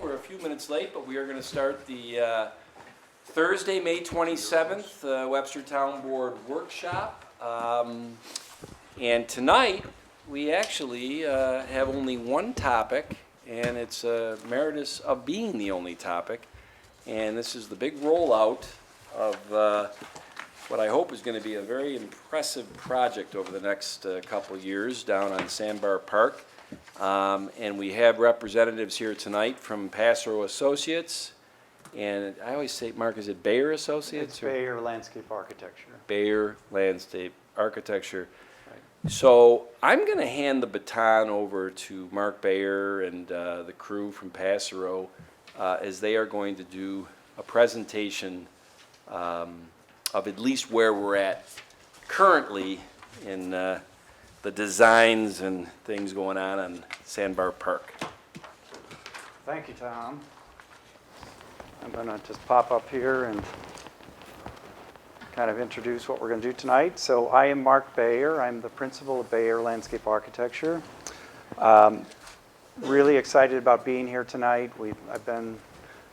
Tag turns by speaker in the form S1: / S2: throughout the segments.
S1: We're a few minutes late, but we are going to start the Thursday, May 27th, Webster Town Board Workshop. And tonight, we actually have only one topic, and it's emeritus of being the only topic. And this is the big rollout of what I hope is going to be a very impressive project over the next couple of years down on Sandbar Park. And we have representatives here tonight from Passero Associates. And I always say, Mark, is it Bayer Associates?
S2: It's Bayer Landscape Architecture.
S1: Bayer Landscape Architecture. Right. So I'm going to hand the baton over to Mark Bayer and the crew from Passero as they are going to do a presentation of at least where we're at currently in the designs and things going on Sandbar Park.
S2: Thank you, Tom. I'm going to just pop up here and kind of introduce what we're going to do tonight. So I am Mark Bayer. I'm the principal of Bayer Landscape Architecture. Really excited about being here tonight. I've been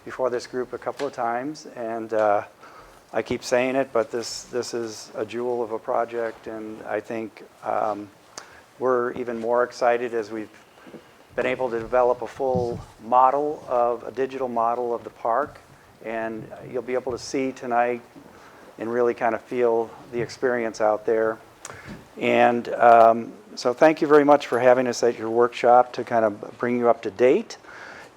S2: before this group a couple of times, and I keep saying it, but this is a jewel of a project, and I think we're even more excited as we've been able to develop a full model a digital model of the park, and you'll be able to see tonight and really kind of feel the experience out there. And so thank you very much for having us at your workshop to kind of bring you up to date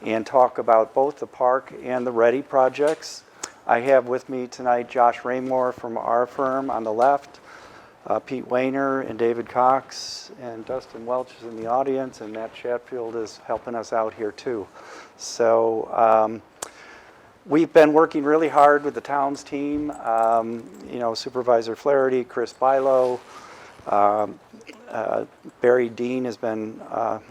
S2: and talk about both the park and the READY projects. I have with me tonight Josh Raymore from our firm on the left, Pete Wayner and David Cox, and Dustin Welch is in the audience, and Matt Chatfield is helping us out here too. So we've been working really hard with the town's team, Supervisor Flaherty, Chris Bilo, Barry Dean has been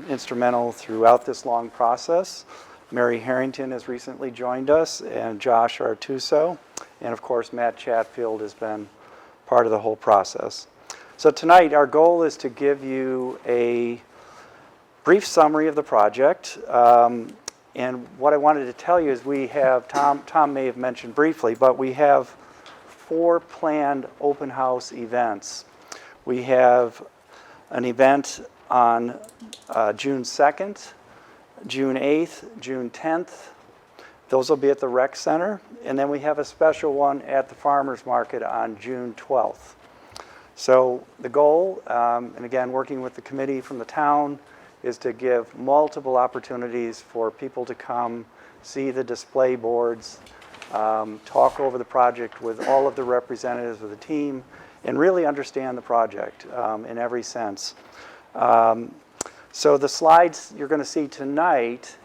S2: instrumental throughout this long process. Mary Harrington has recently joined us, and Josh Artuso, and of course Matt Chatfield has been part of the whole process. So tonight our goal is to give you a brief summary of the project. And what I wanted to tell you is we have, Tom may have mentioned briefly, but we have 4 planned open house events. We have an event on June 2nd, June 8th, June 10th. Those will be at the Rec Center. And then we have a special one at the Farmers Market on June 12th. So the goal, and again, working with the committee from the town, is to give multiple opportunities for people to come, see the display boards, talk over the project with all of the representatives of the team, and really understand the project in every sense. So the slides you're going to see tonight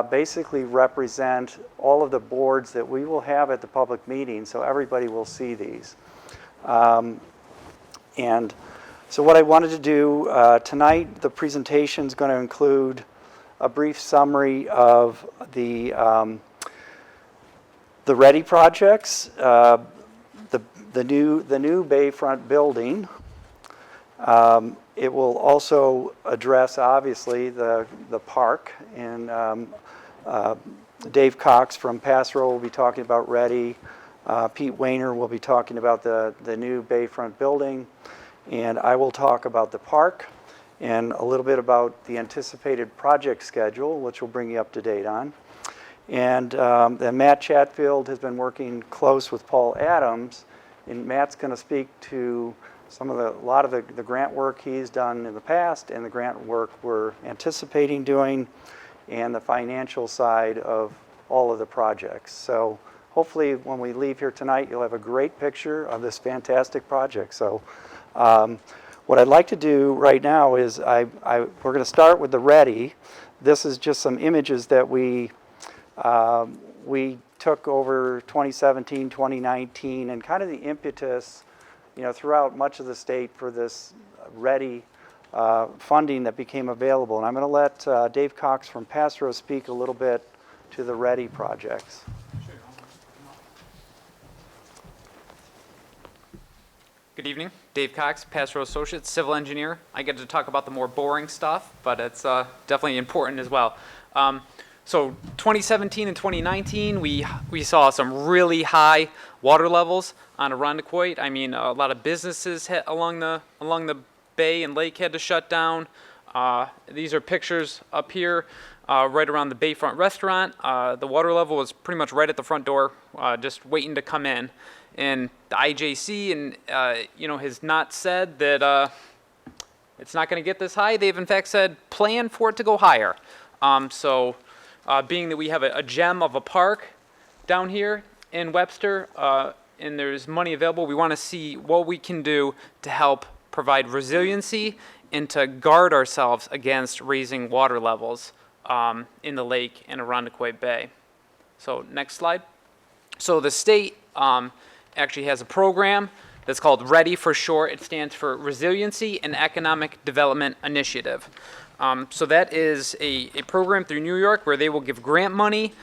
S2: basically represent all of the boards that we will have at the public meeting, so everybody will see these. And so what I wanted to do tonight, the presentation is going to include a brief summary of the READY projects, the new Bayfront building. It will also address, obviously, the park, and Dave Cox from Passero will be talking about READY. Pete Wayner will be talking about the new Bayfront building, and I will talk about the park and a little bit about the anticipated project schedule, which will bring you up to date on. And then Matt Chatfield has been working close with Paul Adams, and Matt's going to speak to a lot of the grant work he's done in the past and the grant work we're anticipating doing and the financial side of all of the projects. So hopefully when we leave here tonight, you'll have a great picture of this fantastic project. So what I'd like to do right now is we're going to start with the READY. This is just some images that we took over 2017, 2019, and kind of the impetus throughout much of the state for this READY funding that became available. And I'm going to let Dave Cox from Passero speak a little bit to the READY projects.
S3: Good evening, Dave Cox, Passero Associates, civil engineer. I get to talk about the more boring stuff, but it's definitely important as well. So 2017 and 2019, we saw some really high water levels on Irondequoit. I mean, a lot of businesses along the bay and lake had to shut down. These are pictures up here, right around the Bayfront restaurant. The water level was pretty much right at the front door, just waiting to come in. And the IJC has not said that it's not going to get this high. They've in fact said plan for it to go higher. Being that we have a gem of a park down here in Webster, and there's money available, we want to see what we can do to help provide resiliency and to guard ourselves against raising water levels in the lake and Irondequoit Bay. So next slide. So the state actually has a program that's called READY for short. It stands for Resiliency and Economic Development Initiative. So that is a program through New York where they will give grant money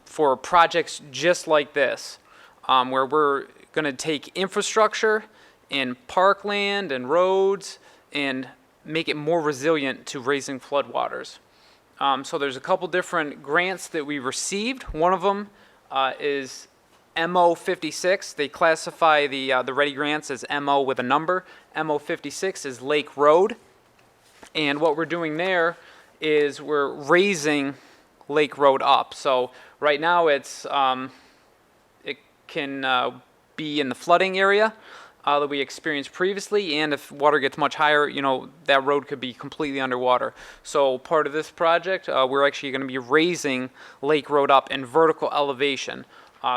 S3: for projects just like this, where we're going to take infrastructure in parkland and roads and make it more resilient to raising floodwaters. So there's a couple different grants that we received. One of them is MO 56. They classify the READY grants as MO with a number. MO 56 is Lake Road. And what we're doing there is we're raising Lake Road up. So right now it can be in the flooding area that we experienced previously, and if water gets much higher, that road could be completely underwater. So part of this project, we're actually going to be raising Lake Road up in vertical elevation.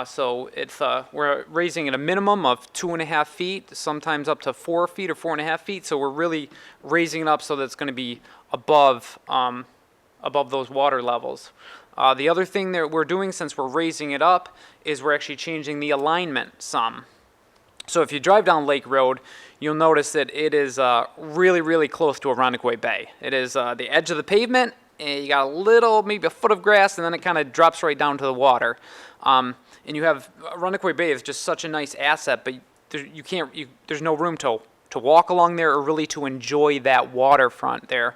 S3: So we're raising at a minimum of 2.5 feet, sometimes up to 4 feet or 4.5 feet. So we're really raising it up so that it's going to be above those water levels. The other thing that we're doing, since we're raising it up, is we're actually changing the alignment some. So if you drive down Lake Road, you'll notice that it is really, really close to Irondequoit Bay. It is the edge of the pavement, and you got a little, maybe a foot of grass, and then it kind of drops right down to the water. And you have Irondequoit Bay is just such a nice asset, but there's no room to walk along there or really to enjoy that waterfront there.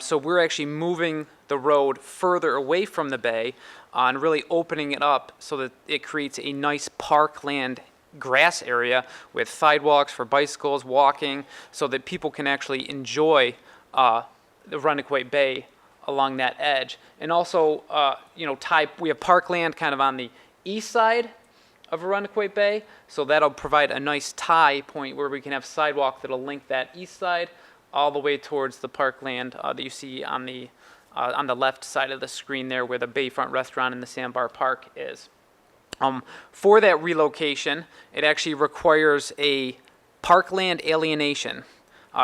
S3: So we're actually moving the road further away from the bay and really opening it up so that it creates a nice parkland grass area with sidewalks for bicycles, walking, so that people can actually enjoy the Irondequoit Bay along that edge. And also, we have parkland kind of on the east side of Irondequoit Bay, so that'll provide a nice tie point where we can have sidewalk that'll link that east side all the way towards the parkland that you see on the left side of the screen there, where the Bayfront restaurant and the Sandbar Park is. For that relocation, it actually requires a parkland alienation.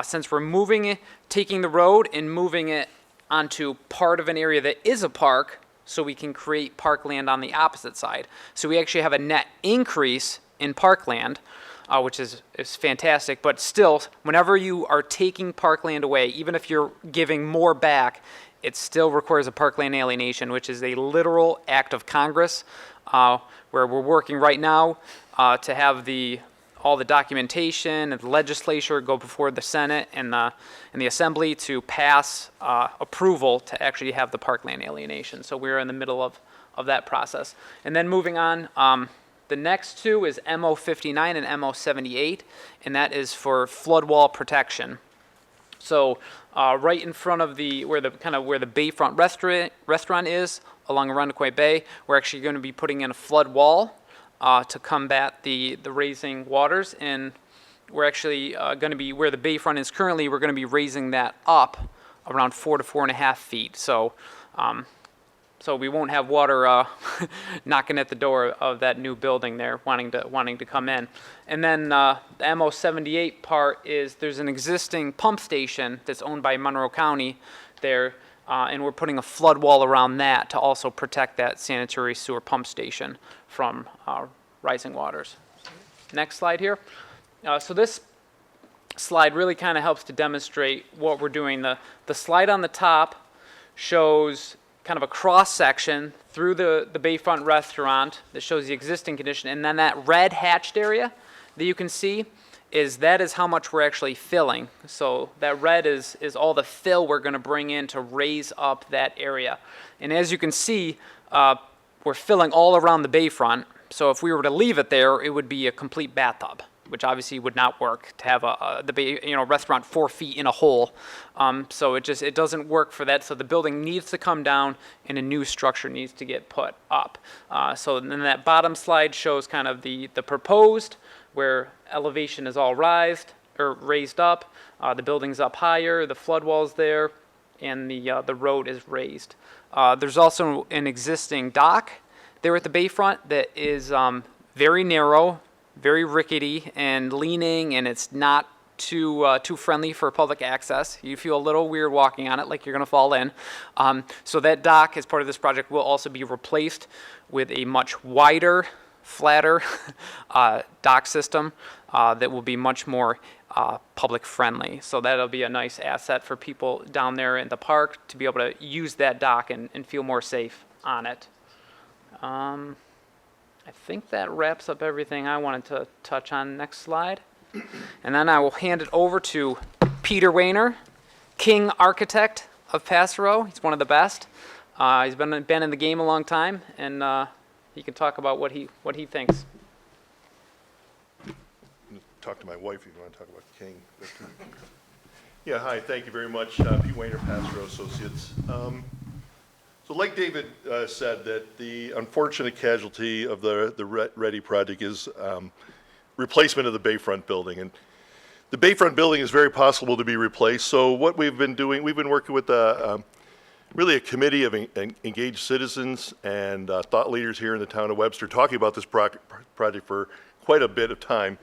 S3: Since we're taking the road and moving it onto part of an area that is a park, so we can create parkland on the opposite side. So we actually have a net increase in parkland, which is fantastic. But still, whenever you are taking parkland away, even if you're giving more back, it still requires a parkland alienation, which is a literal act of Congress, where we're working right now to have all the documentation and the legislature go before the Senate and the Assembly to pass approval to actually have the parkland alienation. So we're in the middle of that process. And then moving on, the next two is MO 59 and MO 78, and that is for flood wall protection. So right in front of where the Bayfront restaurant is along Irondequoit Bay, we're actually going to be putting in a flood wall to combat the raising waters, and we're actually going to be, where the Bayfront is currently, we're going to be raising that up around 4 to 4.5 feet. So we won't have water knocking at the door of that new building there, wanting to come in. And then the MO 78 part is there's an existing pump station that's owned by Monroe County there, and we're putting a flood wall around that to also protect that sanitary sewer pump station from rising waters. Next slide here. So this slide really kind of helps to demonstrate what we're doing. The slide on the top shows kind of a cross section through the Bayfront restaurant that shows the existing condition, and then that red hatched area that you can see that is how much we're actually filling. So that red is all the fill we're going to bring in to raise up that area. And as you can see, we're filling all around the bayfront. So if we were to leave it there, it would be a complete bathtub, which obviously would not work to have restaurant 4 feet in a hole. So it doesn't work for that. So the building needs to come down and a new structure needs to get put up. So then that bottom slide shows kind of the proposed, where elevation is all raised up. The building's up higher, the flood wall's there, and the road is raised. There's also an existing dock there at the bayfront that is very narrow, very rickety and leaning, and it's not too friendly for public access. You feel a little weird walking on it, like you're going to fall in. So that dock, as part of this project, will also be replaced with a much wider, flatter dock system that will be much more public friendly. So that'll be a nice asset for people down there in the park to be able to use that dock and feel more safe on it. I think that wraps up everything I wanted to touch on. Next slide. And then I will hand it over to Peter Wayner, king architect of Passero. He's one of the best. He's been in the game a long time, and he can talk about what he thinks.
S4: Talk to my wife if you want to talk about King. Yeah, hi, thank you very much. Pete Wayner, Passero Associates. So like David said, that the unfortunate casualty of the Ready project is replacement of the Bayfront building. And the Bayfront building is very possible to be replaced. So what we've been doing, we've been working with really a committee of engaged citizens and thought leaders here in the town of Webster talking about this project for quite a bit of time.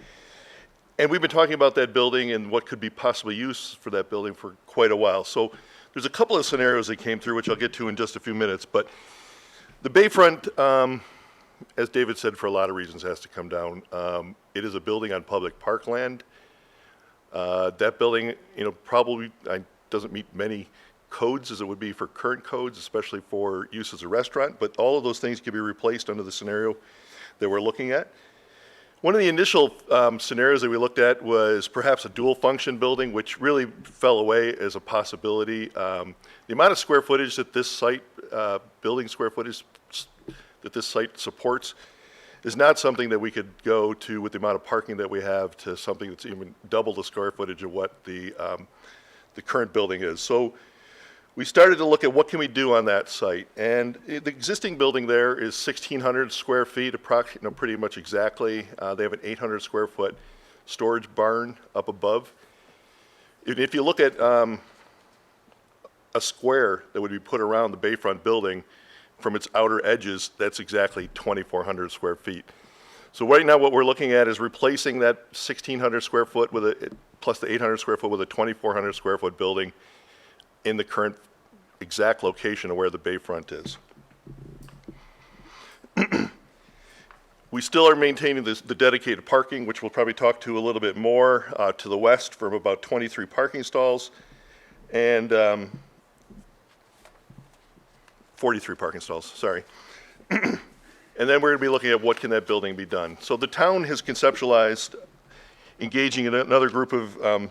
S4: And we've been talking about that building and what could be possibly used for that building for quite a while. So there's a couple of scenarios that came through, which I'll get to in just a few minutes. But the Bayfront, as David said, for a lot of reasons, has to come down. It is a building on public parkland. That building, probably doesn't meet many codes as it would be for current codes, especially for use as a restaurant. But all of those things can be replaced under the scenario that we're looking at. One of the initial scenarios that we looked at was perhaps a dual function building, which really fell away as a possibility. The amount of square footage that this site, building square footage that this site supports, is not something that we could go to with the amount of parking that we have to something that's even double the square footage of what the current building is. So we started to look at what can we do on that site, and the existing building there is 1,600 square feet, pretty much exactly. They have an 800 square foot storage barn up above. If you look at a square that would be put around the Bayfront building from its outer edges, that's exactly 2,400 square feet. So right now what we're looking at is replacing that 1,600 square foot plus the 800 square foot with a 2,400 square foot building in the current exact location of where the Bayfront is. We still are maintaining the dedicated parking, which we'll probably talk to a little bit more, to the west from about 23 parking stalls and 43 parking stalls, sorry. And then we're going to be looking at what can that building be done. So the town has conceptualized engaging in another group of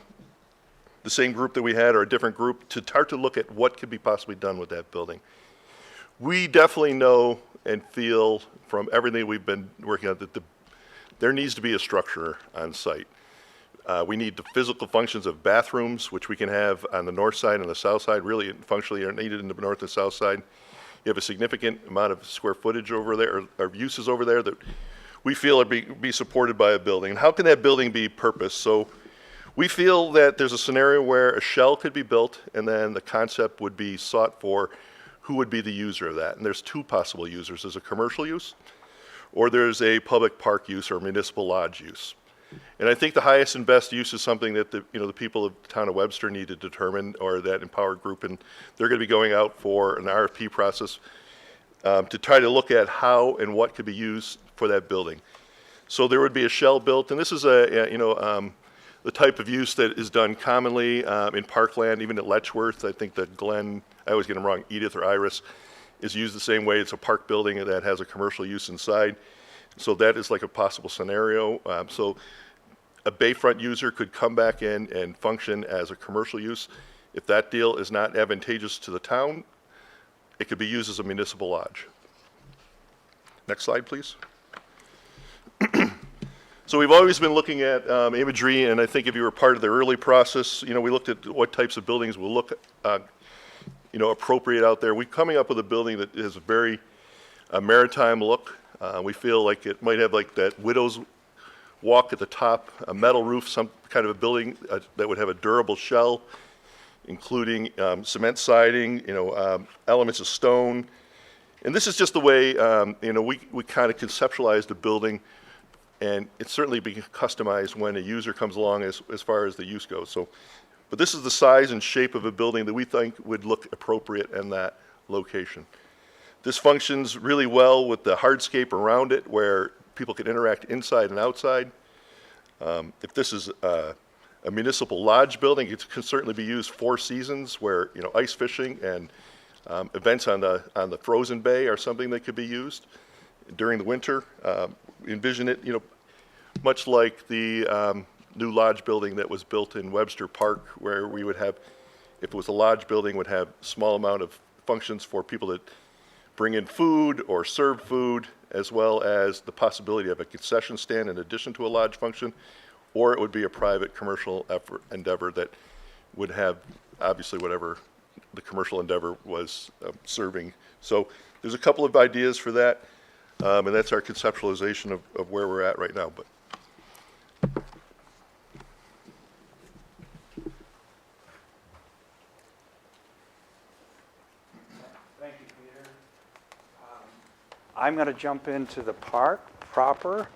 S4: the same group that we had or a different group to start to look at what could be possibly done with that building. We definitely know and feel from everything we've been working on that there needs to be a structure on site. We need the physical functions of bathrooms, which we can have on the north side and the south side, really functionally are needed in the north and south side. You have a significant amount of square footage over there, or uses over there that we feel are be supported by a building. And how can that building be purposed? So we feel that there's a scenario where a shell could be built and then the concept would be sought for who would be the user of that. And there's two possible users. There's a commercial use or there's a public park use or municipal lodge use. And I think the highest and best use is something that the people of the town of Webster need to determine, or that Empower Group, and they're going to be going out for an RFP process to try to look at how and what could be used for that building. So there would be a shell built, and this is the type of use that is done commonly in Parkland, even at Letchworth. I think that Glen, I always get them wrong, Edith or Iris, is used the same way. It's a park building that has a commercial use inside. So that is like a possible scenario. So a bayfront user could come back in and function as a commercial use. If that deal is not advantageous to the town, it could be used as a municipal lodge. Next slide, please. So we've always been looking at imagery, and I think if you were part of the early process, we looked at what types of buildings will look, appropriate out there. We're coming up with a building that has a very maritime look. We feel like it might have like that widow's walk at the top, a metal roof, some kind of a building that would have a durable shell, including cement siding, elements of stone. And this is just the way, we kind of conceptualized the building, and it's certainly being customized when a user comes along as far as the use goes. So, but this is the size and shape of a building that we think would look appropriate in that location. This functions really well with the hardscape around it, where people can interact inside and outside. If this is a municipal lodge building, it can certainly be used 4 seasons, where ice fishing and events on the frozen bay are something that could be used during the winter. Envision it, much like the new lodge building that was built in Webster Park, where we would have, if it was a lodge building, would have small amount of functions for people that bring in food or serve food, as well as the possibility of a concession stand in addition to a lodge function, or it would be a private commercial endeavor that would have obviously whatever the commercial endeavor was serving. So there's a couple of ideas for that, and that's our conceptualization of where we're at right now. But
S2: Thank you, Peter. I'm going to jump into the park proper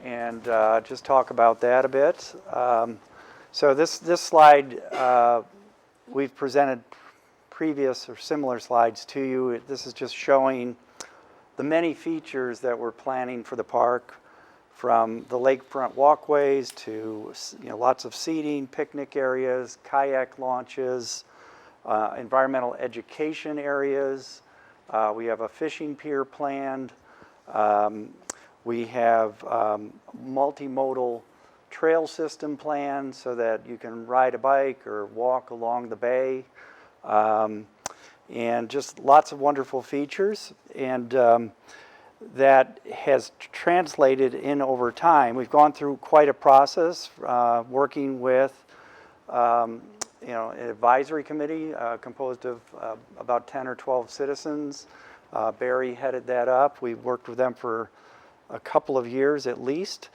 S2: and just talk about that a bit. So this slide, we've presented previous or similar slides to you. This is just showing the many features that we're planning for the park, from the lakefront walkways to lots of seating, picnic areas, kayak launches, environmental education areas. We have a fishing pier planned. We have multimodal trail system planned so that you can ride a bike or walk along the bay. And just lots of wonderful features. And that has translated in over time. We've gone through quite a process working with an advisory committee composed of about 10 or 12 citizens. Barry headed that up. We worked with them for a couple of years at least,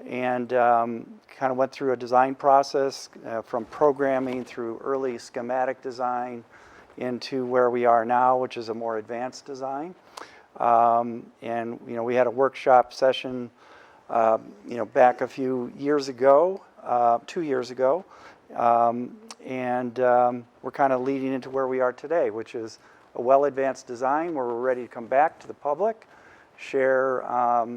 S2: and kind of went through a design process from programming through early schematic design into where we are now, which is a more advanced design. And we had a workshop session back a few years ago, 2 years ago, and we're kind of leading into where we are today, which is a well-advanced design where we're ready to come back to the public, share at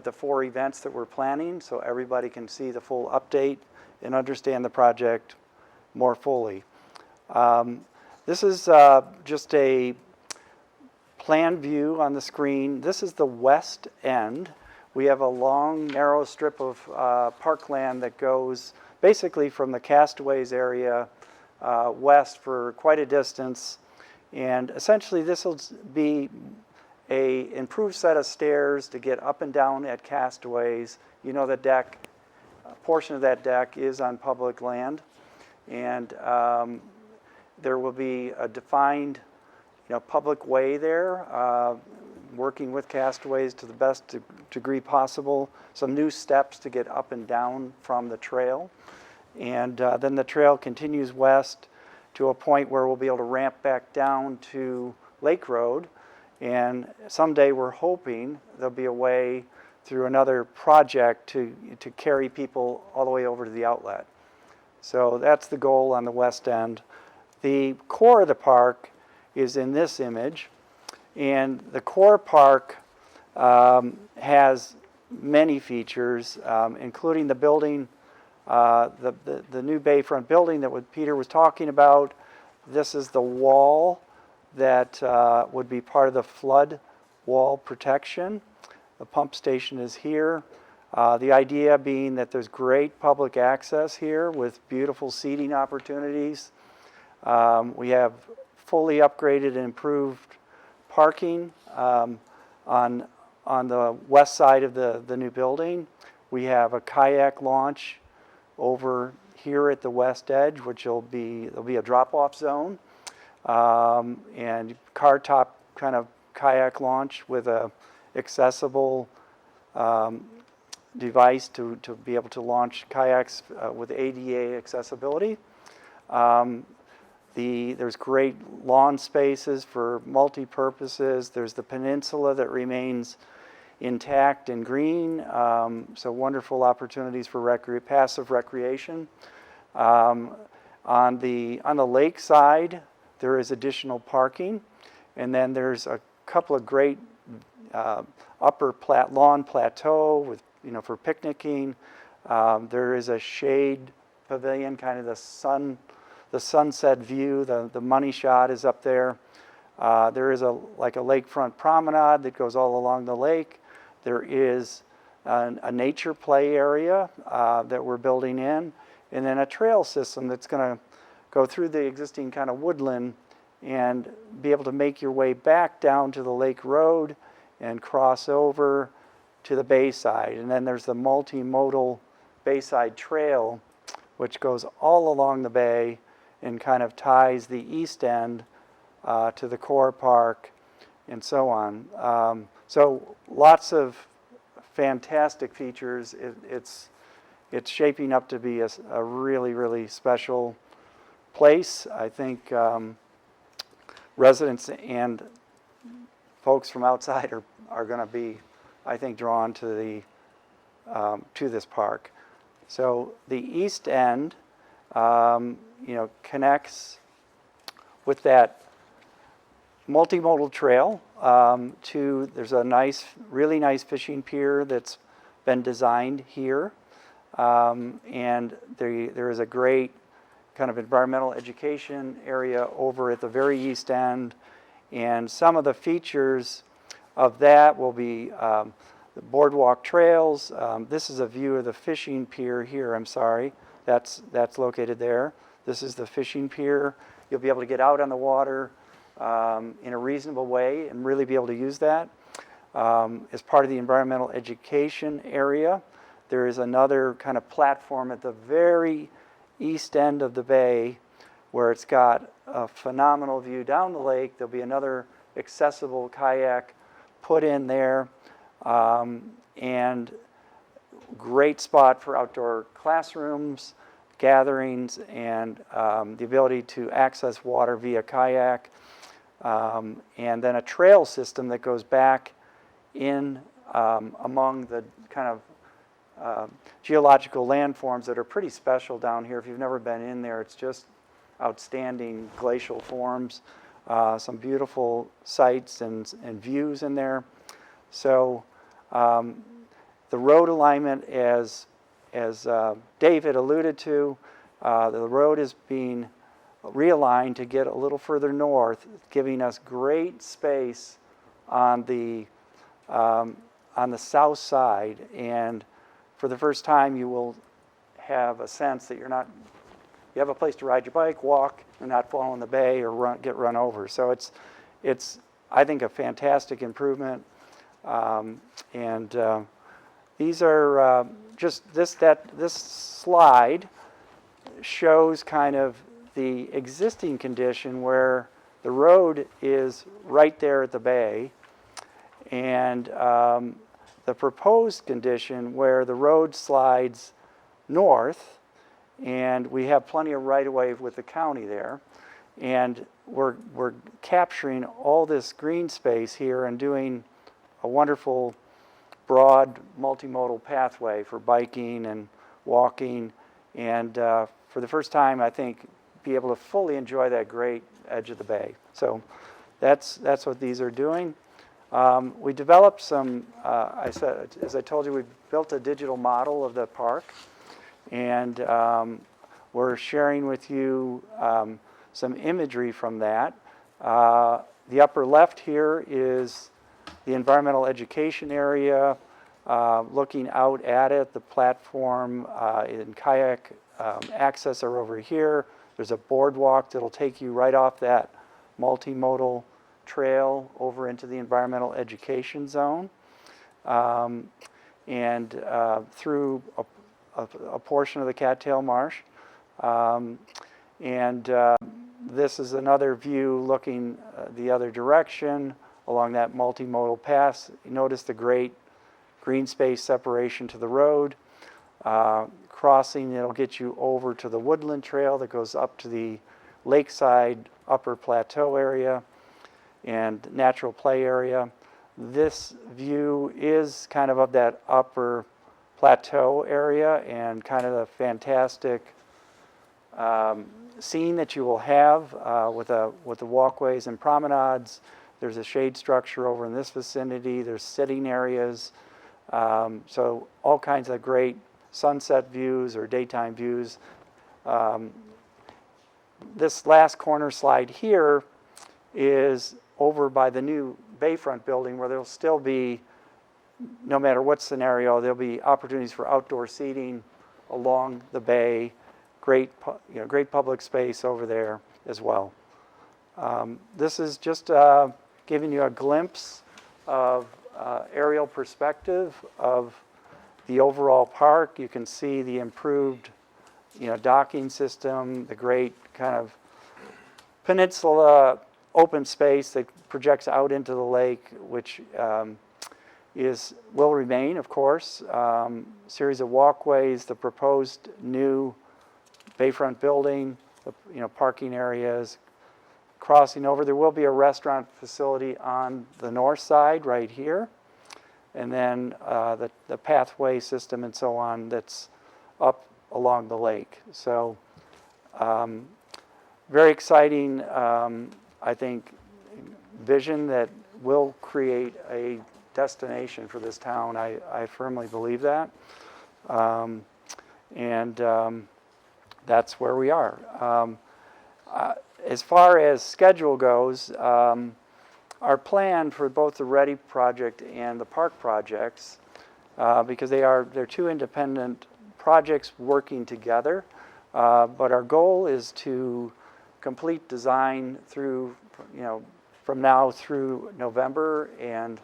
S2: the 4 events that we're planning, so everybody can see the full update and understand the project more fully. This is just a plan view on the screen. This is the west end. We have a long, narrow strip of parkland that goes basically from the Castaways area west for quite a distance. And essentially this will be an improved set of stairs to get up and down at Castaways. The deck, a portion of that deck is on public land. And there will be a defined public way there, working with Castaways to the best degree possible. Some new steps to get up and down from the trail. And then the trail continues west to a point where we'll be able to ramp back down to Lake Road. And someday we're hoping there'll be a way through another project to carry people all the way over to the outlet. So that's the goal on the west end. The core of the park is in this image, and the core park has many features, including the building, the new bayfront building that Peter was talking about. This is the wall that would be part of the flood wall protection. The pump station is here. The idea being that there's great public access here with beautiful seating opportunities. We have fully upgraded and improved parking on the west side of the new building. We have a kayak launch over here at the west edge, which there'll be a drop-off zone, and car top kind of kayak launch with a accessible device to be able to launch kayaks with ADA accessibility. There's great lawn spaces for multi-purposes. There's the peninsula that remains intact and green, so wonderful opportunities for passive recreation. On the lake side, there is additional parking, and then there's a couple of great upper lawn plateau with, for picnicking. There is a shade pavilion, kind of the sunset view. The money shot is up there. There is like a lakefront promenade that goes all along the lake. There is a nature play area that we're building in, and then a trail system that's going to go through the existing kind of woodland and be able to make your way back down to the lake road and cross over to the bayside. And then there's the multimodal Bayside Trail, which goes all along the bay and kind of ties the east end to the core park and so on. So lots of fantastic features. It's shaping up to be a really, really special place. I think residents and folks from outside are going to be, I think, drawn to this park. So the east end, connects with that multimodal trail there's a really nice fishing pier that's been designed here, and there is a great kind of environmental education area over at the very east end, and some of the features of that will be the boardwalk trails. This is a view of the fishing pier here. I'm sorry, that's located there. This is the fishing pier. You'll be able to get out on the water in a reasonable way and really be able to use that. As part of the environmental education area, there is another kind of platform at the very east end of the bay where it's got a phenomenal view down the lake. There'll be another accessible kayak put in there, and great spot for outdoor classrooms, gatherings, and the ability to access water via kayak, and then a trail system that goes back in among the kind of geological landforms that are pretty special down here. If you've never been in there, it's just outstanding glacial forms, some beautiful sights and views in there. So the road alignment, as David alluded to, the road is being realigned to get a little further north, giving us great space on the south side. And for the first time, you will have a sense that you have a place to ride your bike, walk, and not fall in the bay or get run over. So it's I think, a fantastic improvement. These are just this slide shows kind of the existing condition where the road is right there at the bay, and the proposed condition where the road slides north, and we have plenty of right-of-way with the county there, and we're capturing all this green space here and doing a wonderful broad multimodal pathway for biking and walking, and for the first time, I think, be able to fully enjoy that great edge of the bay. So that's what these are doing. We developed some, as I told you, we built a digital model of the park, and we're sharing with you some imagery from that. The upper left here is the environmental education area. Looking out at it, the platform and kayak access are over here. There's a boardwalk that'll take you right off that multimodal trail over into the environmental education zone, and through a portion of the Cattail Marsh. This is another view looking the other direction along that multimodal path. You notice the great green space separation to the road. Crossing, it'll get you over to the woodland trail that goes up to the lakeside upper plateau area and natural play area. This view is kind of that upper plateau area and kind of the fantastic scene that you will have with the walkways and promenades. There's a shade structure over in this vicinity. There's sitting areas. So all kinds of great sunset views or daytime views. This last corner slide here is over by the new Bayfront building, where there'll still be, no matter what scenario, there'll be opportunities for outdoor seating along the bay. Great public space over there as well. This is just giving you a glimpse of aerial perspective of the overall park. You can see the improved, docking system, the great kind of peninsula open space that projects out into the lake, which will remain, of course. Series of walkways, the proposed new Bayfront building, parking areas, crossing over. There will be a restaurant facility on the north side right here, and then the pathway system and so on that's up along the lake. So very exciting, I think, vision that will create a destination for this town. I firmly believe that. That's where we are. As far as schedule goes, our plan for both the Ready project and the park projects, because they're two independent projects working together, but our goal is to complete design through, from now through November, and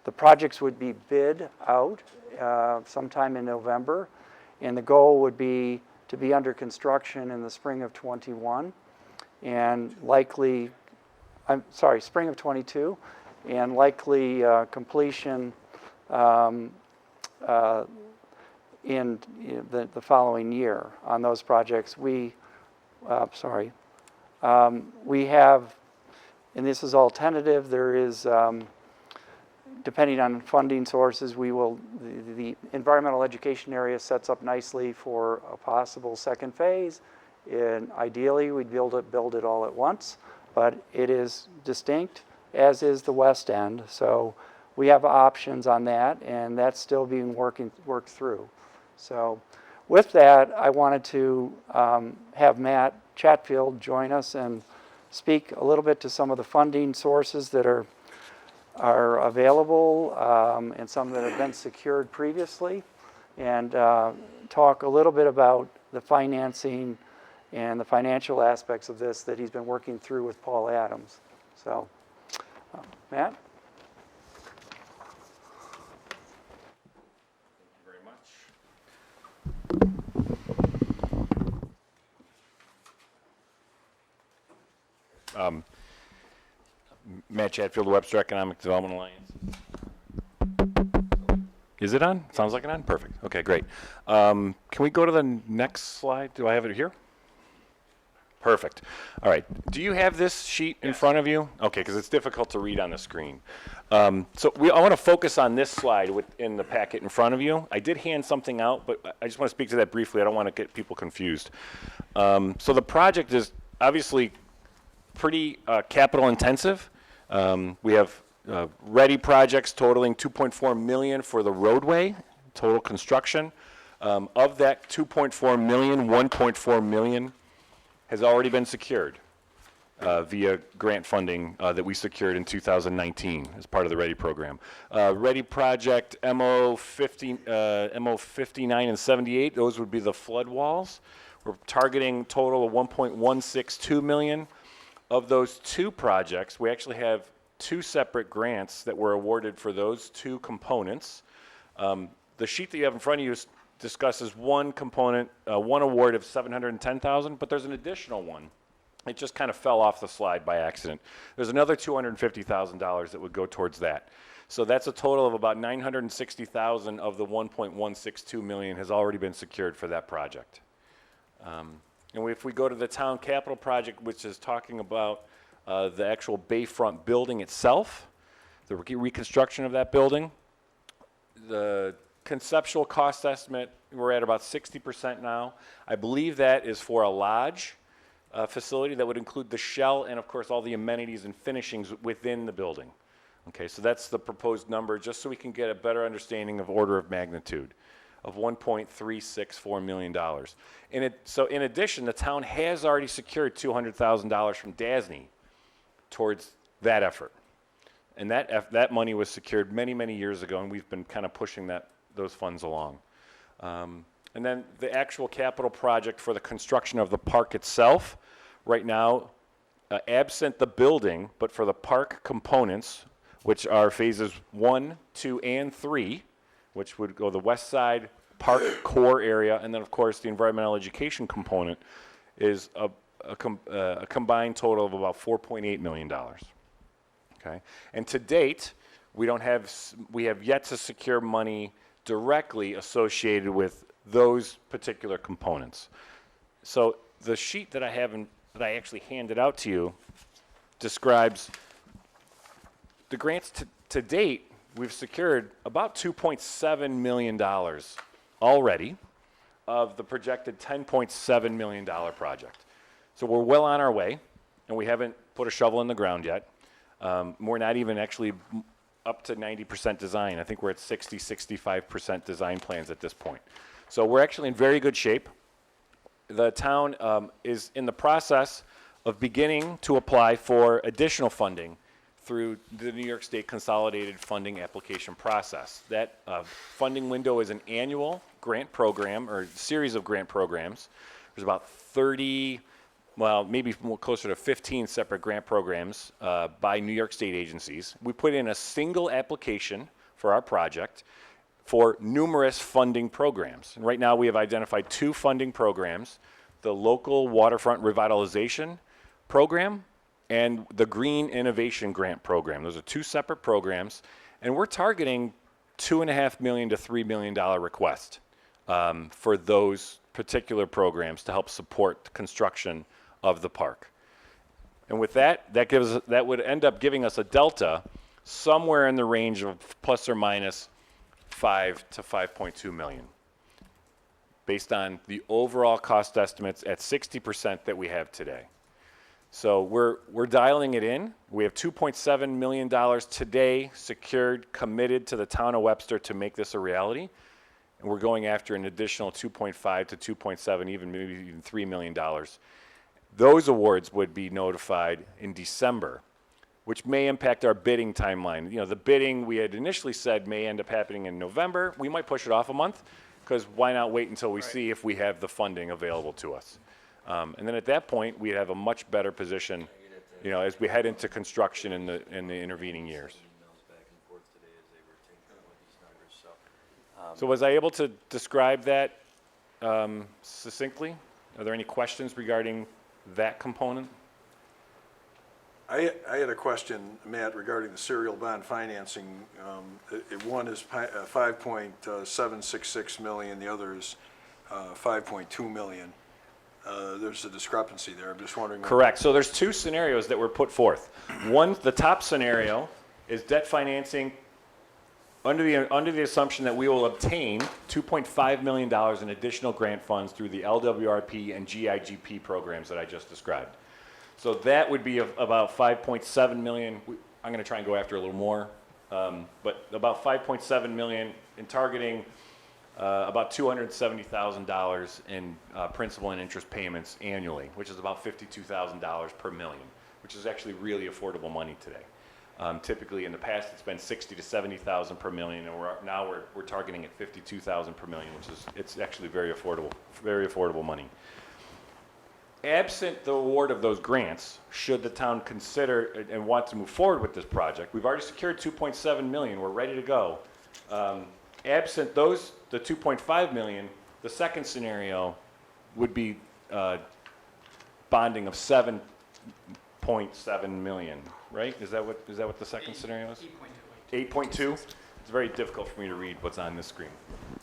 S2: the projects would be bid out sometime in November, and the goal would be to be under construction in the spring of 21, and likely, spring of 22, and likely completion in the following year on those projects. We have, and this is all tentative, there is, depending on funding sources, the environmental education area sets up nicely for a possible second phase. And ideally, we'd be able to build it all at once, but it is distinct, as is the west end. So we have options on that, and that's still being worked through. So with that, I wanted to have Matt Chatfield join us and speak a little bit to some of the funding sources that are available, and some that have been secured previously, and talk a little bit about the financing and the financial aspects of this that he's been working through with Paul Adams. So, Matt?
S5: Matt Chatfield, Webster Economic Development Alliance. Is it on? Sounds like it's on? Perfect. Okay, great. Can we go to the next slide? Do I have it here? Perfect. All right. Do you have this sheet in front of you? Okay, because it's difficult to read on the screen. I want to focus on this slide in the packet in front of you. I did hand something out, but I just want to speak to that briefly. I don't want to get people confused. So the project is obviously pretty capital intensive. We have ready projects totaling $2.4 million for the roadway, total construction. Of that $2.4 million, $1.4 million has already been secured. via grant funding that we secured in 2019 as part of the READY program. READY project MO 59 and 78, those would be the flood walls. We're targeting total of 1.162 million. Of those two projects, we actually have two separate grants that were awarded for those two components. The sheet that you have in front of you discusses one component, one award of 710,000, but there's an additional one. It just kind of fell off the slide by accident. There's another $250,000 that would go towards that. So that's a total of about 960,000 of the 1.162 million has already been secured for that project. And if we go to the town capital project, which is talking about the actual Bayfront building itself, the reconstruction of that building, the conceptual cost estimate, we're at about 60% now. I believe that is for a lodge facility that would include the shell and, of course, all the amenities and finishings within the building. Okay, so that's the proposed number, just so we can get a better understanding of order of magnitude of $1.364 million. So in addition, the town has already secured $200,000 from DASNY towards that effort. And that money was secured many, many years ago, and we've been kind of pushing those funds along. And then the actual capital project for the construction of the park itself, right now, absent the building, but for the park components, which are phases 1, 2, and 3, which would go the west side park core area, and then of course the environmental education component is a combined total of about $4.8 million. Okay, and to date, we have yet to secure money directly associated with those particular components. So the sheet that I have that I actually handed out to you describes the grants to date. We've secured about $2.7 million already of the projected $10.7 million project. So we're well on our way, and we haven't put a shovel in the ground yet. We're not even actually up to 90% design. I think we're at 65% design plans at this point. So we're actually in very good shape. The town is in the process of beginning to apply for additional funding through the New York State Consolidated Funding Application process. That funding window is an annual grant program or series of grant programs. There's about 30, well, maybe more closer to 15 separate grant programs by New York State agencies. We put in a single application for our project for numerous funding programs. And right now we have identified 2 funding programs, the local waterfront revitalization program and the Green Innovation Grant Program. Those are 2 separate programs, and we're targeting $2.5 million to $3 million request for those particular programs to help support the construction of the park. And with that would end up giving us a delta somewhere in the range of plus or minus 5 to 5.2 million, based on the overall cost estimates at 60% that we have today. So we're dialing it in. We have $2.7 million today secured, committed to the town of Webster to make this a reality. And we're going after an additional 2.5 to 2.7, maybe even $3 million. Those awards would be notified in December, which may impact our bidding timeline. You know, the bidding we had initially said may end up happening in November. We might push it off a month, because why not wait until we see if we have the funding available to us? And then at that point, we'd have a much better position, you know, as we head into construction in the intervening years. So was I able to describe that succinctly? Are there any questions regarding that component?
S6: I had a question, Matt, regarding the serial bond financing. One is 5.766 million, the other is 5.2 million. There's a discrepancy there. I'm just wondering.
S5: Correct. So there's 2 scenarios that were put forth. One, the top scenario is debt financing under the assumption that we will obtain $2.5 million in additional grant funds through the LWRP and GIGP programs that I just described. So that would be about 5.7 million. I'm going to try and go after a little more, but about 5.7 million in targeting about $270,000 in principal and interest payments annually, which is about $52,000 per million. which is actually really affordable money today. Typically, in the past, it's been 60 to 70,000 per million, and we're targeting at 52,000 per million, which is it's actually very affordable money. Absent the award of those grants, should the town consider and want to move forward with this project, we've already secured 2.7 million. We're ready to go. Absent those, the 2.5 million, the second scenario would be bonding of 7.7 million, right? Is that what the second scenario is? 8.2. It's very difficult for me to read what's on this screen.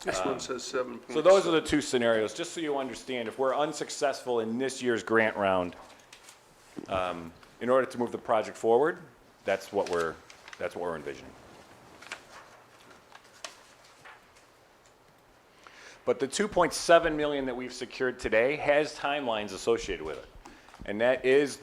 S6: This one says 7.
S5: So those are the two scenarios, just so you understand. If we're unsuccessful in this year's grant round, in order to move the project forward, that's what we're envisioning. But the 2.7 million that we've secured today has timelines associated with it. And that is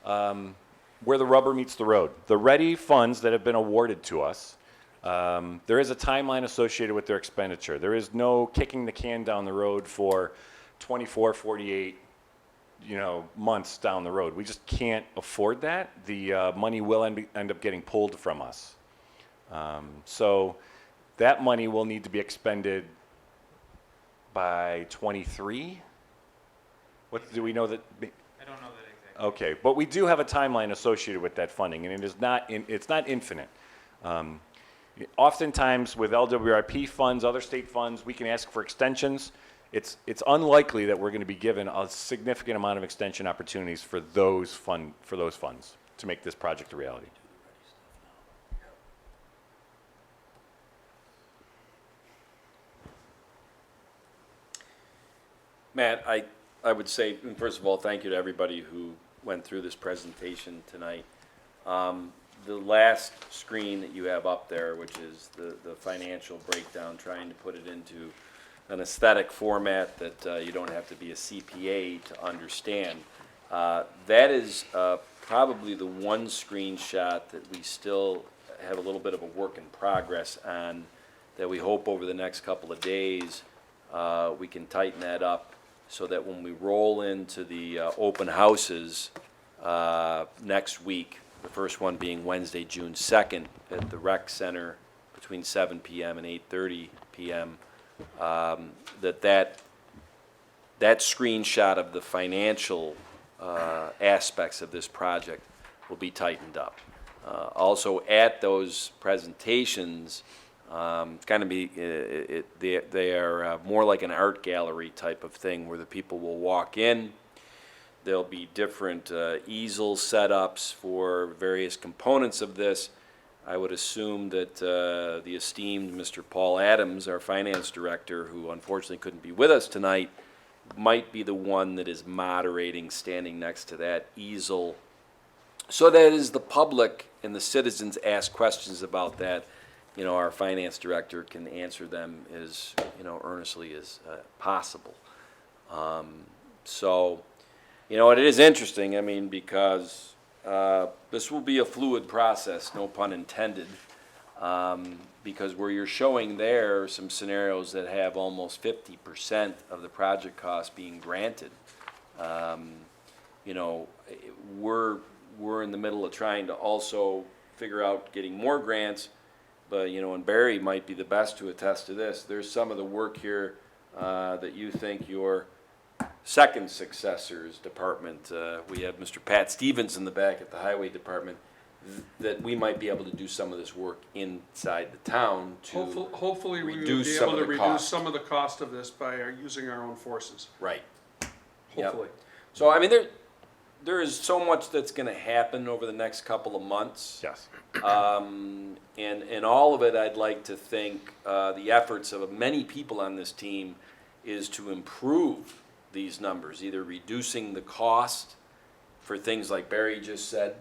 S5: where the rubber meets the road. The ready funds that have been awarded to us, there is a timeline associated with their expenditure. There is no kicking the can down the road for 24, 48, months down the road. We just can't afford that. The money will end up getting pulled from us. So that money will need to be expended by 23. What do we know that?
S3: I don't know that exactly.
S5: Okay, but we do have a timeline associated with that funding, and it's not infinite. Oftentimes with LWRP funds, other state funds, we can ask for extensions. It's unlikely that we're going to be given a significant amount of extension opportunities for those funds to make this project a reality.
S1: Matt, I would say, first of all, thank you to everybody who went through this presentation tonight. The last screen that you have up there, which is the financial breakdown, trying to put it into an aesthetic format that you don't have to be a CPA to understand. That is probably the one screenshot that we still have a little bit of a work in progress on, that we hope over the next couple of days we can tighten that up so that when we roll into the open houses next week, the first one being Wednesday, June 2nd at the Rec Center between 7 p.m. and 8:30 p.m., that screenshot of the financial aspects of this project will be tightened up. Also, at those presentations, it's going to be, they are more like an art gallery type of thing where the people will walk in. There'll be different easel setups for various components of this. I would assume that the esteemed Mr. Paul Adams, our finance director, who unfortunately couldn't be with us tonight, might be the one that is moderating, standing next to that easel, so that as the public and the citizens ask questions about that, our finance director can answer them as earnestly as possible. So, it is interesting. Because this will be a fluid process, no pun intended, because where you're showing there some scenarios that have almost 50% of the project cost being granted. We're in the middle of trying to also figure out getting more grants. But, and Barry might be the best to attest to this. There's some of the work here that you think your second successor's department, we have Mr. Pat Stevens in the back at the Highway Department, that we might be able to do some of this work inside the town to
S7: Hopefully we will be
S1: reduce some
S7: able
S1: of
S7: to
S1: the
S7: reduce
S1: cost.
S7: some of the cost of this by using our own forces,
S1: Right. Yep.
S7: hopefully.
S1: So, there is so much that's going to happen over the next couple of months.
S5: Yes.
S1: And all of it, I'd like to think the efforts of many people on this team is to improve these numbers, either reducing the cost for things like Barry just said,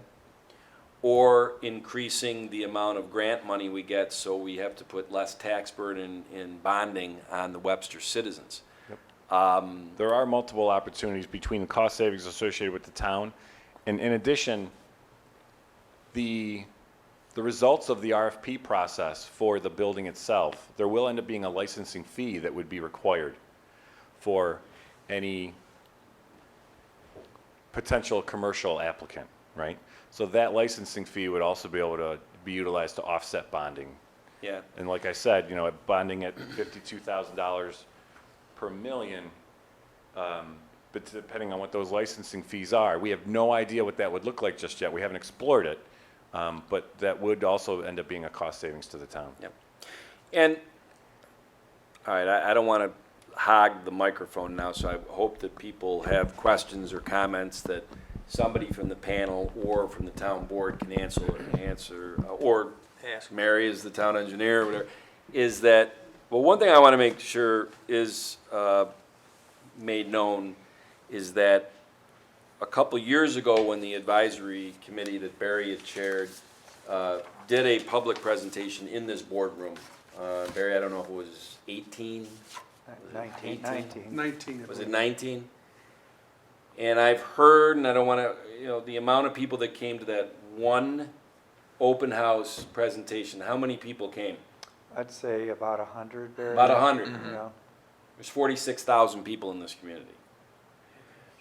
S1: or increasing the amount of grant money we get so we have to put less tax burden in bonding on the Webster citizens.
S5: There are multiple opportunities between the cost savings associated with the town, and in addition, the results of the RFP process for the building itself, there will end up being a licensing fee that would be required for any potential commercial applicant. right? So that licensing fee would also be able to be utilized to offset bonding.
S1: Yeah.
S5: And like I said, you know, bonding at $52,000 per million, but depending on what those licensing fees are, we have no idea what that would look like just yet. We haven't explored it, but that would also end up being a cost savings to the town.
S1: Yep. And, all right, I don't want to hog the microphone now, so I hope that people have questions or comments that somebody from the panel or from the town board can answer, or Mary is the town engineer, or whatever, is that, well, one thing I want to make sure is made known is that a couple years ago, when the advisory committee that Barry had chaired did a public presentation in this boardroom. Barry, I don't know if it was 18?
S2: 19.
S7: 19.
S1: Was it 19? And I've heard, and I don't want to, you know, the amount of people that came to that one open house presentation, how many people came?
S2: I'd say about 100, Barry.
S1: About 100.
S2: Yeah.
S1: There's 46,000 people in this community.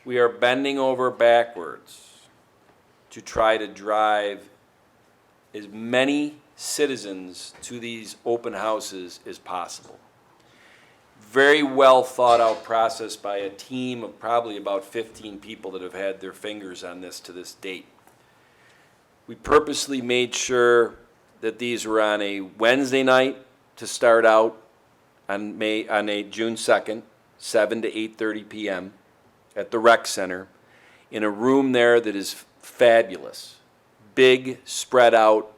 S1: We are bending over backwards to try to drive as many citizens to these open houses as possible. Very well thought out process by a team of probably about 15 people that have had their fingers on this to this date. We purposely made sure that these were on a Wednesday night to start out on a June 2nd, 7 to 8:30 p.m. at the rec center in a room there that is fabulous. Big, spread out,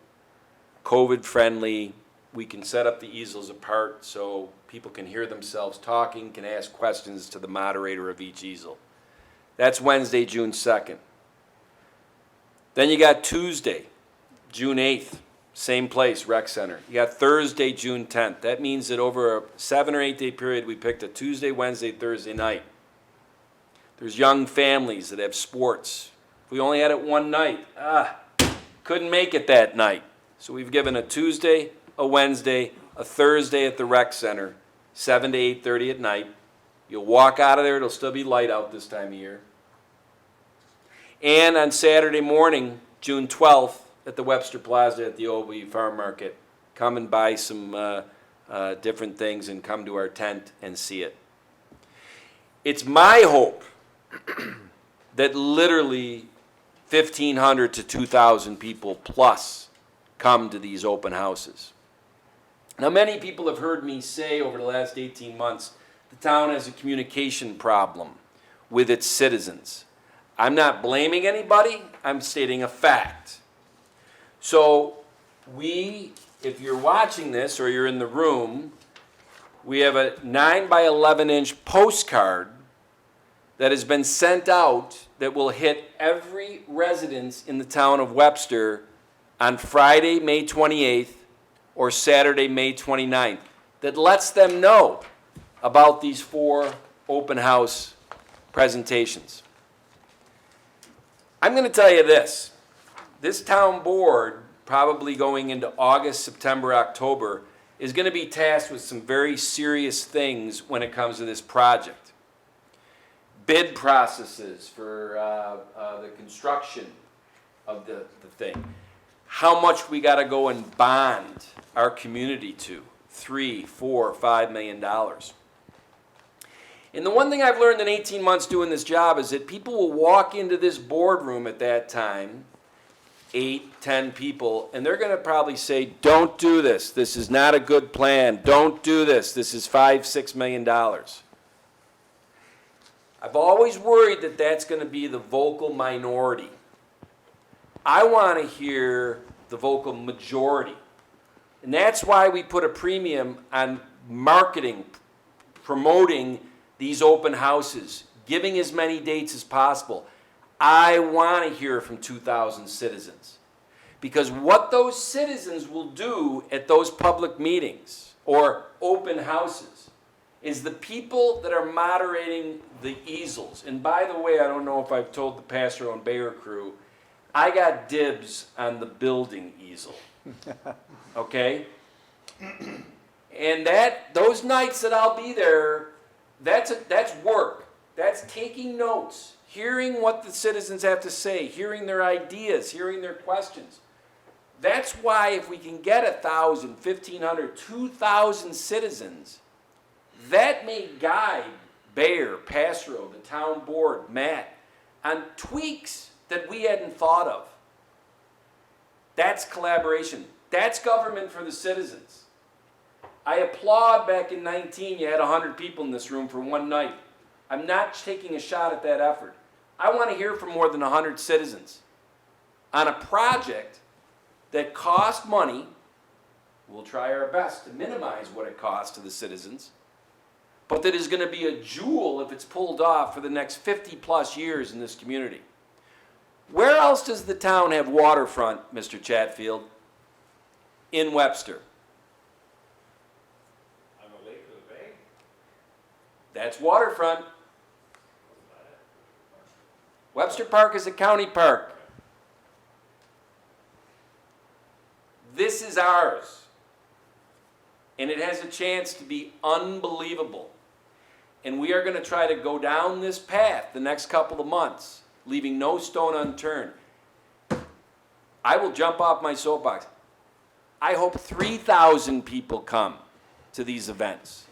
S1: COVID friendly. We can set up the easels apart so people can hear themselves talking, can ask questions to the moderator of each easel. That's Wednesday, June 2nd. Then you got Tuesday, June 8th, same place, rec center. You got Thursday, June 10th. That means that over a 7 or 8 day period, we picked a Tuesday, Wednesday, Thursday night. There's young families that have sports. If we only had it one night, couldn't make it that night. So we've given a Tuesday, a Wednesday, a Thursday at the rec center, 7 to 8:30 at night. You'll walk out of there, it'll still be light out this time of year. And on Saturday morning, June 12th, at the Webster Plaza at the OB Farm Market, come and buy some different things and come to our tent and see it. It's my hope that literally 1,500 to 2,000 people plus come to these open houses. Now, many people have heard me say over the last 18 months, the town has a communication problem with its citizens. I'm not blaming anybody, I'm stating a fact. So if you're watching this or you're in the room, we have a 9 by 11 inch postcard that has been sent out that will hit every residence in the town of Webster on Friday, May 28th or Saturday, May 29th, that lets them know about these 4 open house presentations. I'm going to tell you this. This town board, probably going into August, September, October, is going to be tasked with some very serious things when it comes to this project. Bid processes for the construction of the thing. How much we got to go and bond our community to, $3, $4, $5 million. And the one thing I've learned in 18 months doing this job is that people will walk into this boardroom at that time, 8, 10 people, and they're going to probably say, don't do this. This is not a good plan. Don't do this. This is $5, $6 million. I've always worried that that's going to be the vocal minority. I want to hear the vocal majority. And that's why we put a premium on marketing, promoting these open houses, giving as many dates as possible. I want to hear from 2,000 citizens. Because what those citizens will do at those public meetings or open houses is the people that are moderating the easels. And by the way, I don't know if I've told the Pastor and Bayer crew, I got dibs on the building easel. Okay? And those nights that I'll be there, that's work. That's taking notes, hearing what the citizens have to say, hearing their ideas, hearing their questions. That's why if we can get 1,000, 1,500, 2,000 citizens, that may guide Bayer, Passero, the town board, Matt, on tweaks that we hadn't thought of. That's collaboration. That's government for the citizens. I applaud back in 19, you had 100 people in this room for one night. I'm not taking a shot at that effort. I want to hear from more than 100 citizens on a project that cost money. We'll try our best to minimize what it costs to the citizens, but that is going to be a jewel if it's pulled off for the next 50 plus years in this community. Where else does the town have waterfront, Mr. Chatfield? In Webster.
S5: On the lake of the bay?
S1: That's waterfront. Webster Park is a county park. This is ours. And it has a chance to be unbelievable. And we are going to try to go down this path the next couple of months, leaving no stone unturned. I will jump off my soapbox. I hope 3,000 people come to these events.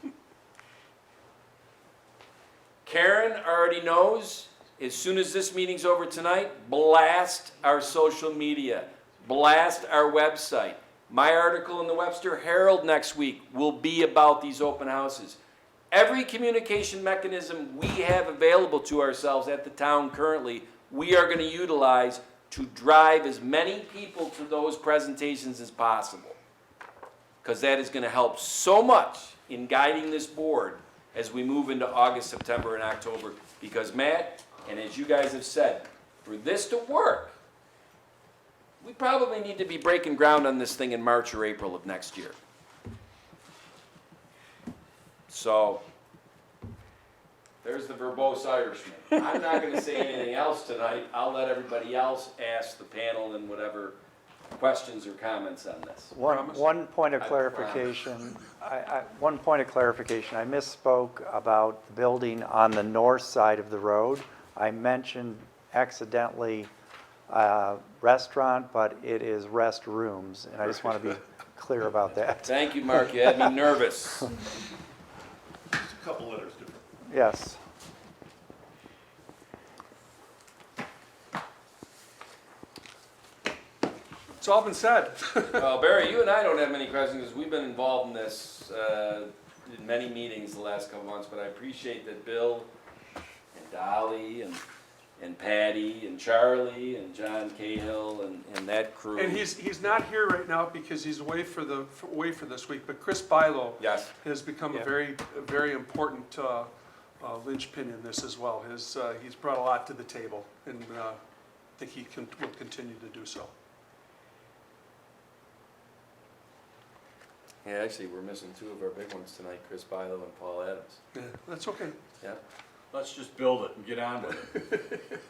S1: Karen already knows, as soon as this meeting's over tonight, blast our social media, blast our website. My article in the Webster Herald next week will be about these open houses. Every communication mechanism we have available to ourselves at the town currently, we are going to utilize to drive as many people to those presentations as possible. Because that is going to help so much in guiding this board as we move into August, September, and October. Because Matt, and as you guys have said, for this to work, we probably need to be breaking ground on this thing in March or April of next year. So, there's the verbose Irishman. I'm not going to say anything else tonight. I'll let everybody else ask the panel and whatever questions or comments on this.
S2: One point of
S1: I
S2: clarification, one point of clarification, I misspoke about the building on the north side of the road. I mentioned accidentally restaurant, but it is restrooms, and I just want to be clear about that.
S1: Thank you, Mark. You had me nervous.
S4: Just a couple letters different.
S2: Yes.
S7: It's all been said.
S1: Well, Barry, you and I don't have many questions because we've been involved in this in many meetings the last couple months, but I appreciate that Bill and Dolly and Patty and Charlie and John Cahill and that crew.
S7: And he's not here right now because he's away for this week, but Chris Bilo
S1: Yes.
S7: has become
S2: Yeah.
S7: a very important linchpin in this as well. He's brought a lot to the table, and I think he will continue to do so.
S1: Yeah, actually, we're missing two of our big ones tonight, Chris Bilo and Paul Adams.
S7: Yeah, that's okay.
S1: Yeah.
S8: Let's just build it and get on with it.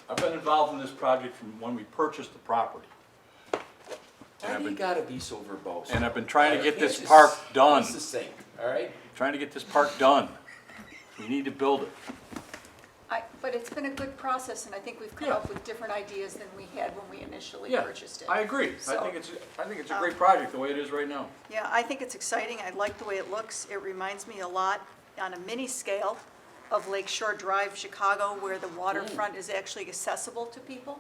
S8: I've been involved in this project from when we purchased the property.
S1: Why do you gotta be so verbose?
S8: And I've been trying to get this
S1: It's
S8: park
S1: just-
S8: done.
S1: It's the same, all right?
S8: Trying to get this park done. We need to build it.
S9: But it's been a good process, and I think we've come
S8: Yeah.
S9: up with different ideas than we had when we initially
S8: Yeah,
S9: purchased it.
S8: I agree. I
S9: So,
S8: think it's a great project the way it is right now.
S9: Yeah, I think it's exciting. I like the way it looks. It reminds me a lot, on a mini scale, of Lake Shore Drive, Chicago, where the waterfront is actually accessible to people.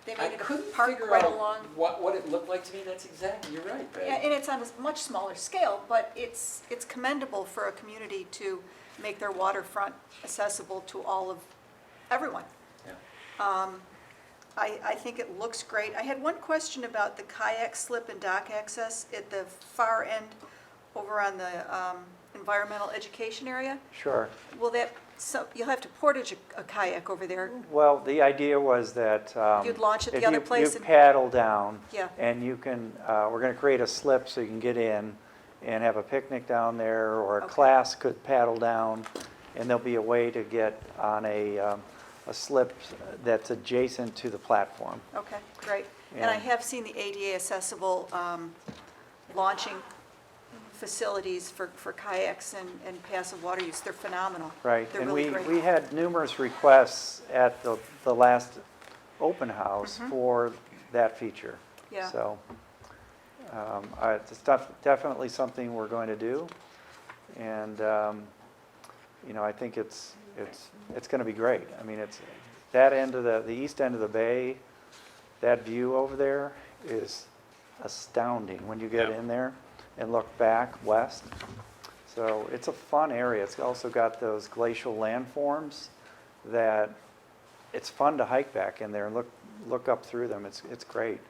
S9: They
S1: I
S9: made it a
S1: couldn't
S9: park
S1: figure
S9: right
S1: out
S9: along.
S1: what it looked like to me. That's exactly, you're right, Patty.
S9: Yeah, and it's on a much smaller scale, but it's commendable for a community to make their waterfront accessible to everyone.
S1: Yeah.
S9: I think it looks great. I had one question about the kayak slip and dock access at the far end over on the environmental education area.
S2: Sure.
S9: Will you'll have to portage a kayak over there.
S2: Well, the idea was that.
S9: You'd launch at the
S2: if
S9: other
S2: you-
S9: place
S2: You
S9: and-
S2: paddle down.
S9: Yeah.
S2: And you can, we're going to create a slip so you can get in and have a picnic down there, or a
S9: Okay.
S2: class could paddle down, and there'll be a way to get on a slip that's adjacent to the platform.
S9: Okay, great. And I
S2: Yeah.
S9: have seen the ADA accessible launching facilities for kayaks and passive water use. They're phenomenal.
S2: Right,
S9: They're
S2: and
S9: really great.
S2: we had numerous requests at the last open house for that feature.
S9: Yeah.
S2: So, it's definitely something we're going to do, and, you know, I think it's gonna be great. I mean, it's, that end of the east end of the bay, that view over there is astounding when you get in there and look back west. So it's a fun area. It's also got those glacial landforms that it's fun to hike back in there and look up through them. It's great.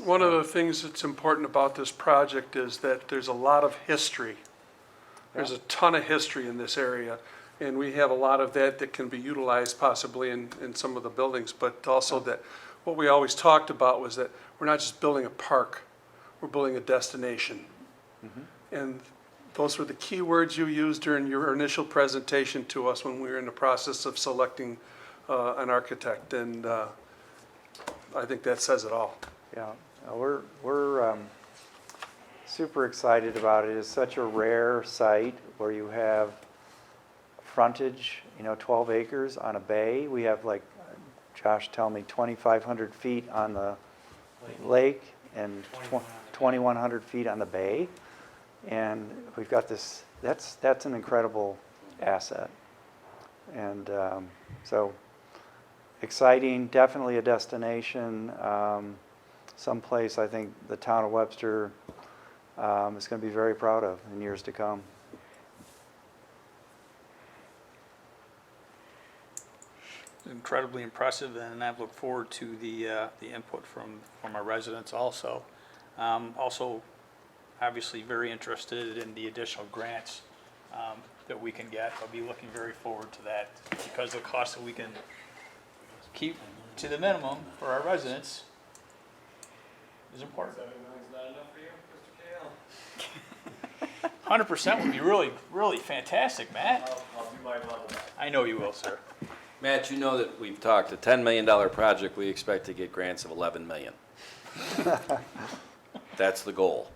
S7: One of the things that's important about this project is that there's a lot of history. There's a ton of history in this area, and we have a lot of that can be utilized possibly in some of the buildings, but also that what we always talked about was that we're not just building a park, we're building a destination. And those were the key words you used during your initial presentation to us when we were in the process of selecting an architect, and I think that says it all.
S2: Yeah, we're super excited about it. It's such a rare site where you have frontage, you know, 12 acres on a bay. We have, like, Josh tell me, 2,500 feet on the lake and 2,100 feet on the bay. And we've got this, that's an incredible asset. And so exciting, definitely a destination, someplace I think the town of Webster is going to be very proud of in years to come.
S10: Incredibly impressive, and I look forward to the input from our residents also. Also, obviously very interested in the additional grants that we can get. I'll be looking very forward to that because the cost that we can keep to the minimum for our residents is important. 100% would be really, really fantastic, Matt.
S8: I'll do my level.
S10: I know you will, sir.
S1: Matt, you know that we've talked, a $10 million project, we expect to get grants of $11 million. That's the goal.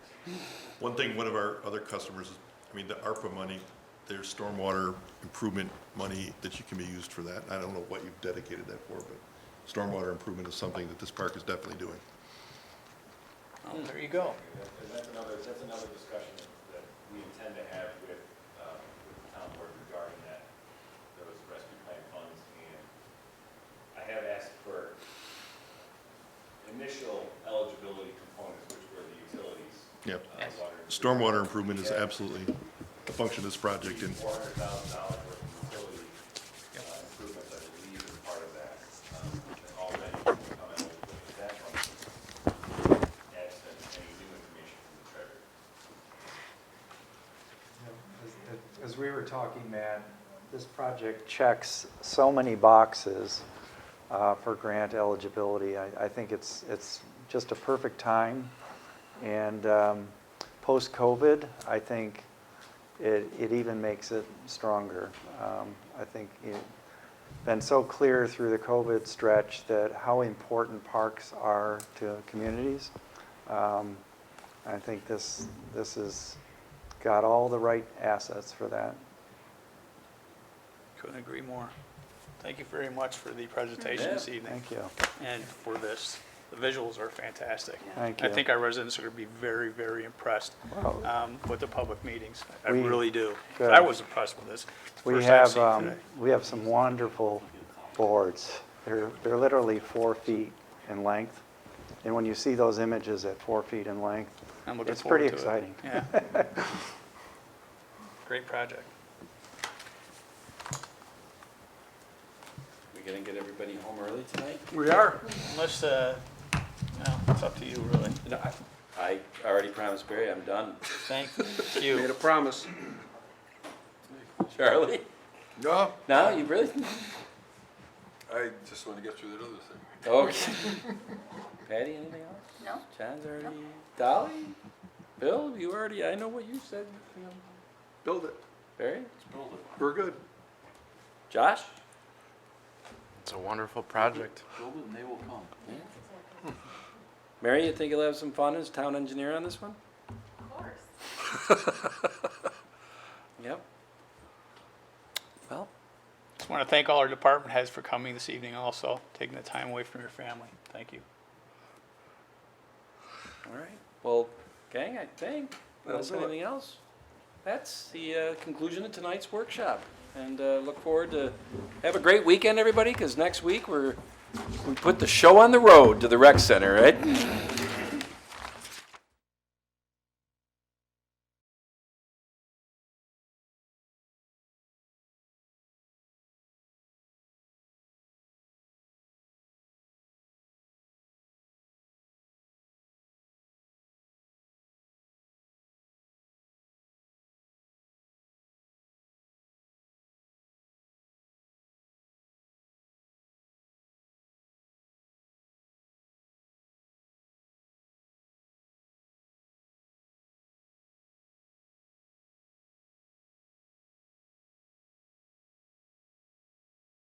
S4: One thing, one of our other customers, I mean, the ARPA money, there's stormwater improvement money that you can be used for that. I don't know what you've dedicated that for, but stormwater improvement is something that this park is definitely doing.
S10: Oh, there you go.
S5: That's another discussion that we intend to have with the town board regarding that, those rescue plan funds. And I have asked for initial eligibility components, which were the utilities.
S4: Yep.
S5: Water.
S4: Stormwater improvement is absolutely a function of this project, and
S5: $400,000 worth of utility improvements, I believe, is part of that. And already will come in with that one. Adds any new information from the treasurer.
S2: As we were talking, Matt, this project checks so many boxes for grant eligibility. I think it's just a perfect time. And post-COVID, I think it even makes it stronger. I think it's been so clear through the COVID stretch that how important parks are to communities. I think this has got all the right assets for that.
S10: Couldn't agree more. Thank you very much for the presentation this evening
S2: Thank you.
S10: and for this. The visuals are fantastic.
S2: Thank
S10: I
S2: you.
S10: think our residents are going to be very, very impressed
S2: Well,
S10: with the public meetings. I
S2: We-
S10: really do.
S2: good.
S10: I was impressed with this.
S2: We
S10: First I've
S2: have,
S10: seen today.
S2: we have some wonderful boards. They're literally 4 feet in length. And when you see those images at 4 feet in length,
S10: I'm looking
S2: it's
S10: forward
S2: pretty
S10: to it.
S2: exciting.
S10: Yeah. Great project.
S1: We gonna get everybody home early tonight?
S7: We are.
S10: Unless, it's up to you, really.
S1: No, I already promised Barry, I'm done.
S10: Thank
S7: Made
S10: you.
S7: a promise.
S1: Charlie?
S6: No,
S1: No, you really?
S6: I just want to get through that other thing.
S1: Okay. Patty, anything else?
S9: No?
S1: John's already, Dolly? Bill, you already, I know what you said.
S7: Build it.
S1: Barry?
S7: We're good.
S1: Josh?
S11: It's a wonderful project.
S8: Build it and they will come.
S1: Mary, you think you'll have some fun as town engineer on this one?
S12: Of course.
S1: Yep. Well,
S10: Just want to thank all our department heads for coming this evening also, taking the time away from your family. Thank you.
S1: all right. Well, gang, I think, unless
S7: That'll do it.
S1: anything else, that's the conclusion of tonight's workshop. And look forward to, have a great weekend, everybody, because next week we put the show on the road to the rec center, right?